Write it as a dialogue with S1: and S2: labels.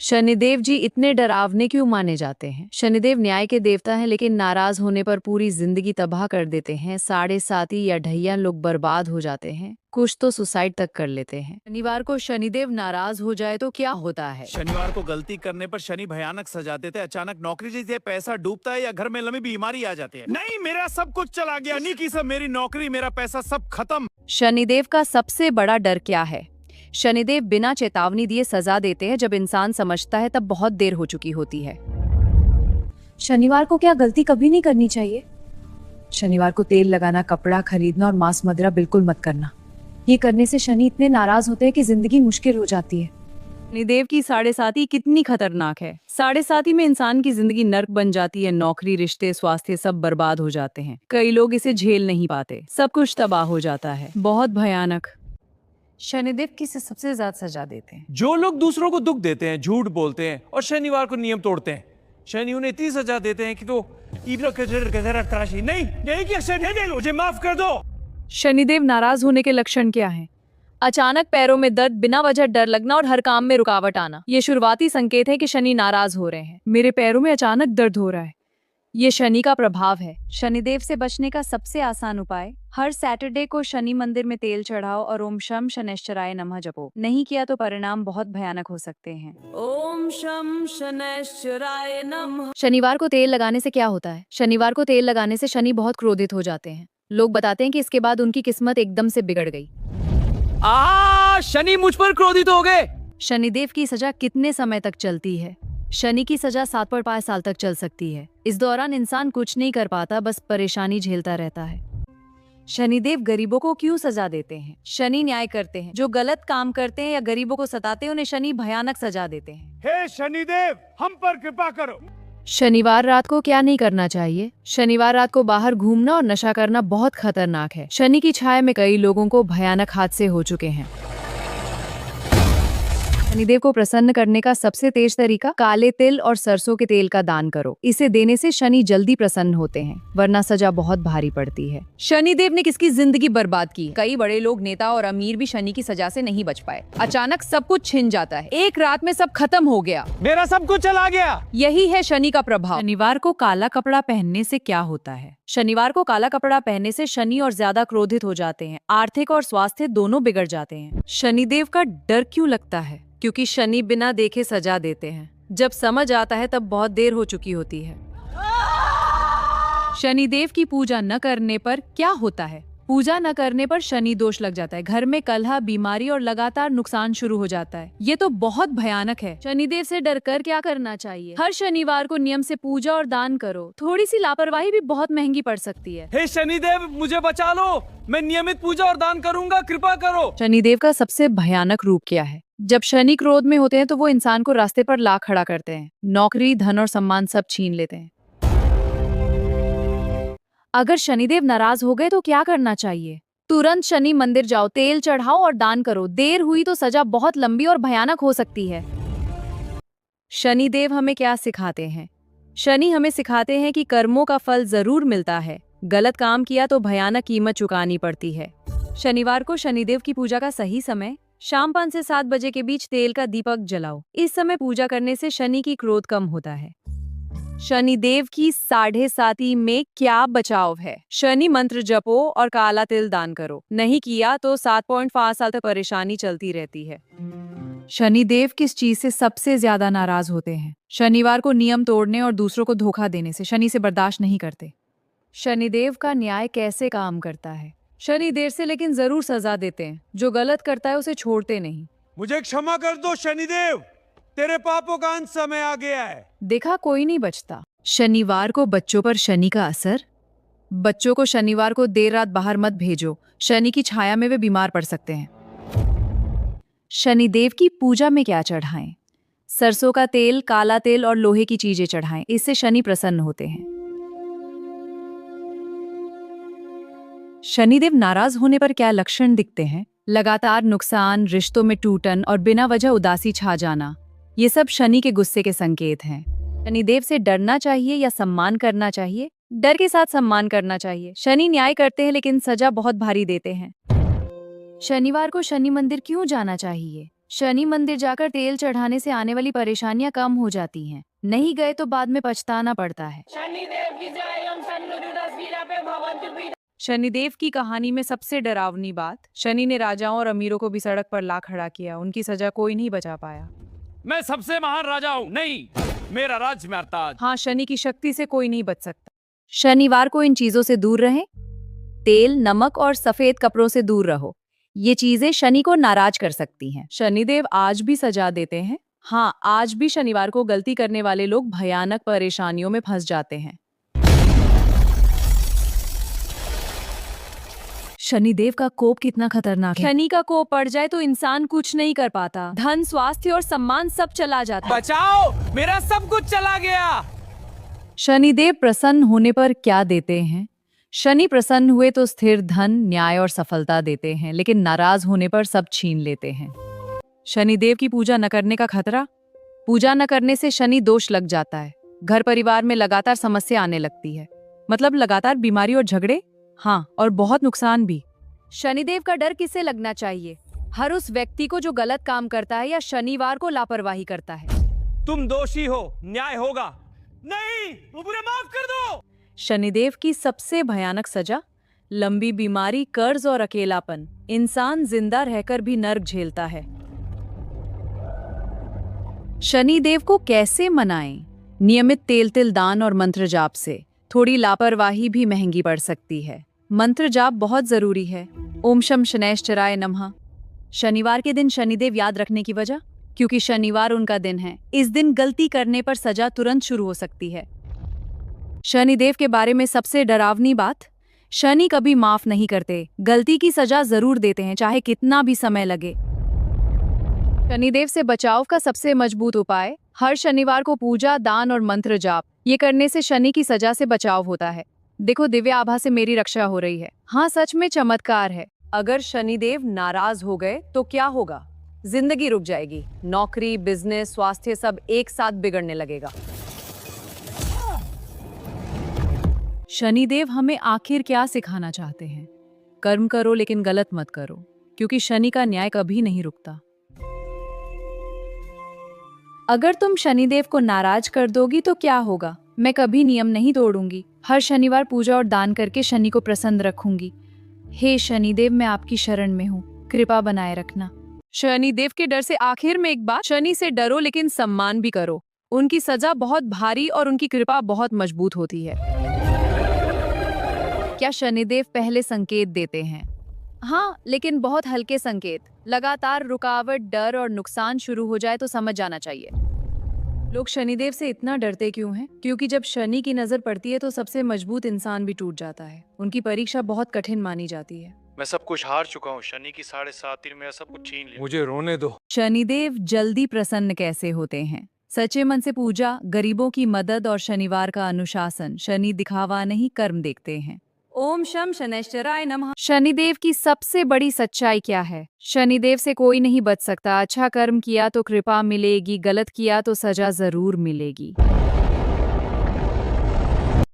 S1: शनिदेव जी इतने डरावने क्यों माने जाते हैं? शनिदेव न्याय के देवता हैं, लेकिन नाराज होने पर पूरी जिंदगी तबाह कर देते हैं। साढ़े साती या ढैया लोग बर्बाद हो जाते हैं, कुछ तो सुसाइड तक कर लेते हैं। शनिवार को शनिदेव नाराज हो जाए तो क्या होता है?
S2: शनिवार को गलती करने पर शनि भयानक सजा देते हैं। अचानक नौकरी जैसे पैसा डूबता है या घर में लंबी बीमारी आ जाती है। नहीं, मेरा सब कुछ चला गया, नहीं की सब, मेरी नौकरी, मेरा पैसा सब खत्म।
S1: शनिदेव का सबसे बड़ा डर क्या है? शनिदेव बिना चेतावनी दिए सजा देते हैं। जब इंसान समझता है तब बहुत देर हो चुकी होती है।
S3: शनिवार को क्या गलती कभी नहीं करनी चाहिए? शनिवार को तेल लगाना, कपड़ा खरीदना और मांस मदिरा बिल्कुल मत करना। ये करने से शनि इतने नाराज होते हैं कि जिंदगी मुश्किल हो जाती है।
S1: शनिदेव की साढ़े साती कितनी खतरनाक है। साढ़े साती में इंसान की जिंदगी नर्क बन जाती है। नौकरी, रिश्ते, स्वास्थ्य सब बर्बाद हो जाते हैं। कई लोग इसे झेल नहीं पाते, सब कुछ तबाह हो जाता है। बहुत भयानक।
S3: शनिदेव किसे सबसे ज्यादा सजा देते हैं?
S4: जो लोग दूसरों को दुख देते हैं, झूठ बोलते हैं और शनिवार को नियम तोड़ते हैं। शनि उन्हें इतनी सजा देते हैं कि तो नहीं, यही क्या शनि, मुझे माफ कर दो।
S1: शनिदेव नाराज होने के लक्षण क्या हैं? अचानक पैरों में दर्द, बिना वजह डर लगना और हर काम में रुकावट आना। ये शुरुआती संकेत है कि शनि नाराज हो रहे हैं। मेरे पैरों में अचानक दर्द हो रहा है, ये शनि का प्रभाव है।
S3: शनिदेव से बचने का सबसे आसान उपाय, हर सैटरडे को शनि मंदिर में तेल चढ़ाओ और ओम शम शनैश्चराय नमः जपो। नहीं किया तो परिणाम बहुत भयानक हो सकते हैं।
S1: ओम शम शनैश्चराय नमः।
S3: शनिवार को तेल लगाने से क्या होता है? शनिवार को तेल लगाने से शनि बहुत क्रोधित हो जाते हैं। लोग बताते हैं कि इसके बाद उनकी किस्मत एकदम से बिगड़ गई।
S4: शनि मुझ पर क्रोधित हो गए।
S3: शनिदेव की सजा कितने समय तक चलती है? शनि की सजा 7.5 साल तक चल सकती है। इस दौरान इंसान कुछ नहीं कर पाता, बस परेशानी झेलता रहता है। शनिदेव गरीबों को क्यों सजा देते हैं? शनि न्याय करते हैं। जो गलत काम करते हैं या गरीबों को सताते हैं उन्हें शनि भयानक सजा देते हैं।
S2: हे शनिदेव, हम पर कृपा करो।
S3: शनिवार रात को क्या नहीं करना चाहिए? शनिवार रात को बाहर घूमना और नशा करना बहुत खतरनाक है। शनि की छाया में कई लोगों को भयानक हादसे हो चुके हैं। शनिदेव को प्रसन्न करने का सबसे तेज तरीका, काले तिल और सरसों के तेल का दान करो। इसे देने से शनि जल्दी प्रसन्न होते हैं, वरना सजा बहुत भारी पड़ती है।
S1: शनिदेव ने किसकी जिंदगी बर्बाद की? कई बड़े लोग, नेता और अमीर भी शनि की सजा से नहीं बच पाए। अचानक सब कुछ छिन जाता है, एक रात में सब खत्म हो गया,
S4: मेरा सब कुछ चला गया।
S1: यही है शनि का प्रभाव।
S3: शनिवार को काला कपड़ा पहनने से क्या होता है? शनिवार को काला कपड़ा पहनने से शनि और ज्यादा क्रोधित हो जाते हैं। आर्थिक और स्वास्थ्य दोनों बिगड़ जाते हैं।
S1: शनिदेव का डर क्यों लगता है? क्योंकि शनि बिना देखे सजा देते हैं। जब समझ आता है तब बहुत देर हो चुकी होती है।
S3: शनिदेव की पूजा न करने पर क्या होता है? पूजा न करने पर शनि दोष लग जाता है। घर में कलह, बीमारी और लगातार नुकसान शुरू हो जाता है। ये तो बहुत भयानक है। शनिदेव से डरकर क्या करना चाहिए? हर शनिवार को नियम से पूजा और दान करो। थोड़ी सी लापरवाही भी बहुत महंगी पड़ सकती है।
S4: हे शनिदेव, मुझे बचा लो। मैं नियमित पूजा और दान करूंगा, कृपा करो।
S3: शनिदेव का सबसे भयानक रूप क्या है? जब शनि क्रोध में होते हैं तो वो इंसान को रास्ते पर ला खड़ा करते हैं। नौकरी, धन और सम्मान सब छीन लेते हैं। अगर शनिदेव नाराज हो गए तो क्या करना चाहिए? तुरंत शनि मंदिर जाओ, तेल चढ़ाओ और दान करो। देर हुई तो सजा बहुत लंबी और भयानक हो सकती है। शनिदेव हमें क्या सिखाते हैं? शनि हमें सिखाते हैं कि कर्मों का फल जरूर मिलता है। गलत काम किया तो भयानक कीमत चुकानी पड़ती है। शनिवार को शनिदेव की पूजा का सही समय, शाम 5 से 7 बजे के बीच तेल का दीपक जलाओ। इस समय पूजा करने से शनि की क्रोध कम होता है। शनिदेव की साढ़े साती में क्या बचाव है? शनि मंत्र जपो और काला तिल दान करो। नहीं किया तो 7.5 साल तक परेशानी चलती रहती है। शनिदेव किस चीज से सबसे ज्यादा नाराज होते हैं? शनिवार को नियम तोड़ने और दूसरों को धोखा देने से शनि से बर्दाश्त नहीं करते। शनिदेव का न्याय कैसे काम करता है? शनि देर से लेकिन जरूर सजा देते हैं। जो गलत करता है उसे छोड़ते नहीं।
S4: मुझे क्षमा कर दो शनिदेव, तेरे पापों का अंत समय आ गया है।
S3: देखा, कोई नहीं बचता। शनिवार को बच्चों पर शनि का असर। बच्चों को शनिवार को देर रात बाहर मत भेजो। शनि की छाया में वे बीमार पड़ सकते हैं। शनिदेव की पूजा में क्या चढ़ाएं? सरसों का तेल, काला तेल और लोहे की चीजें चढ़ाएं। इससे शनि प्रसन्न होते हैं। शनिदेव नाराज होने पर क्या लक्षण दिखते हैं? लगातार नुकसान, रिश्तों में टूटन और बिना वजह उदासी छा जाना, ये सब शनि के गुस्से के संकेत हैं। शनिदेव से डरना चाहिए या सम्मान करना चाहिए? डर के साथ सम्मान करना चाहिए। शनि न्याय करते हैं लेकिन सजा बहुत भारी देते हैं। शनिवार को शनि मंदिर क्यों जाना चाहिए?
S1: शनि मंदिर जाकर तेल चढ़ाने से आने वाली परेशानियां कम हो जाती हैं। नहीं गए तो बाद में पछताना पड़ता है।
S3: शनिदेव की कहानी में सबसे डरावनी बात, शनि ने राजाओं और अमीरों को भी सड़क पर ला खड़ा किया। उनकी सजा कोई नहीं बचा पाया।
S4: मैं सबसे महान राजा हूँ, नहीं मेरा राज्य में अर्थात।
S3: हाँ, शनि की शक्ति से कोई नहीं बच सकता।
S1: शनिवार को इन चीजों से दूर रहें। तेल, नमक और सफेद कपड़ों से दूर रहो। ये चीजें शनि को नाराज कर सकती हैं।
S3: शनिदेव आज भी सजा देते हैं। हाँ, आज भी शनिवार को गलती करने वाले लोग भयानक परेशानियों में फंस जाते हैं।
S1: शनिदेव का कोप कितना खतरनाक है।
S3: शनि का कोप पड़ जाए तो इंसान कुछ नहीं कर पाता। धन, स्वास्थ्य और सम्मान सब चला जाता है।
S4: बचाओ, मेरा सब कुछ चला गया।
S1: शनिदेव प्रसन्न होने पर क्या देते हैं? शनि प्रसन्न हुए तो स्थिर धन, न्याय और सफलता देते हैं, लेकिन नाराज होने पर सब छीन लेते हैं।
S3: शनिदेव की पूजा न करने का खतरा।
S1: पूजा न करने से शनि दोष लग जाता है। घर परिवार में लगातार समस्या आने लगती है।
S3: मतलब लगातार बीमारी और झगड़े। हाँ, और बहुत नुकसान भी।
S1: शनिदेव का डर किसे लगना चाहिए? हर उस व्यक्ति को जो गलत काम करता है या शनिवार को लापरवाही करता है।
S4: तुम दोषी हो, न्याय होगा। नहीं, मुझे माफ कर दो।
S3: शनिदेव की सबसे भयानक सजा, लंबी बीमारी, कर्ज और अकेलापन। इंसान जिंदा रहकर भी नर्क झेलता है।
S1: शनिदेव को कैसे मनाएं? नियमित तेल दान और मंत्र जाप से। थोड़ी लापरवाही भी महंगी पड़ सकती है। मंत्र जाप बहुत जरूरी है। ओम शम शनैश्चराय नमः। शनिवार के दिन शनिदेव याद रखने की वजह, क्योंकि शनिवार उनका दिन है। इस दिन गलती करने पर सजा तुरंत शुरू हो सकती है। शनिदेव के बारे में सबसे डरावनी बात, शनि कभी माफ नहीं करते। गलती की सजा जरूर देते हैं, चाहे कितना भी समय लगे। शनिदेव से बचाव का सबसे मजबूत उपाय, हर शनिवार को पूजा, दान और मंत्र जाप। ये करने से शनि की सजा से बचाव होता है। देखो, दिव्य आभा से मेरी रक्षा हो रही है। हाँ, सच में चमत्कार है।
S3: अगर शनिदेव नाराज हो गए तो क्या होगा? जिंदगी रुक जाएगी। नौकरी, बिजनेस, स्वास्थ्य सब एक साथ बिगड़ने लगेगा। शनिदेव हमें आखिर क्या सिखाना चाहते हैं? कर्म करो लेकिन गलत मत करो, क्योंकि शनि का न्याय कभी नहीं रुकता।
S1: अगर तुम शनिदेव को नाराज कर दोगी तो क्या होगा? मैं कभी नियम नहीं तोड़ूंगी। हर शनिवार पूजा और दान करके शनि को प्रसन्न रखूंगी। हे शनिदेव, मैं आपकी शरण में हूँ, कृपा बनाए रखना।
S3: शनिदेव के डर से आखिर में एक बात, शनि से डरो लेकिन सम्मान भी करो। उनकी सजा बहुत भारी और उनकी कृपा बहुत मजबूत होती है।
S1: क्या शनिदेव पहले संकेत देते हैं? हाँ, लेकिन बहुत हल्के संकेत। लगातार रुकावट, डर और नुकसान शुरू हो जाए तो समझ जाना चाहिए।
S3: लोग शनिदेव से इतना डरते क्यों हैं? क्योंकि जब शनि की नजर पड़ती है तो सबसे मजबूत इंसान भी टूट जाता है। उनकी परीक्षा बहुत कठिन मानी जाती है।
S2: मैं सब कुछ हार चुका हूँ। शनि की 7.5 तीर मेरा सब कुछ छीन लिया।
S4: मुझे रोने दो।
S1: शनिदेव जल्दी प्रसन्न कैसे होते हैं? सच्चे मन से पूजा, गरीबों की मदद और शनिवार का अनुशासन। शनि दिखावा नहीं, कर्म देखते हैं।
S3: ओम शम शनैश्चराय नमः।
S1: शनिदेव की सबसे बड़ी सच्चाई क्या है? शनिदेव से कोई नहीं बच सकता। अच्छा कर्म किया तो कृपा मिलेगी, गलत किया तो सजा जरूर मिलेगी।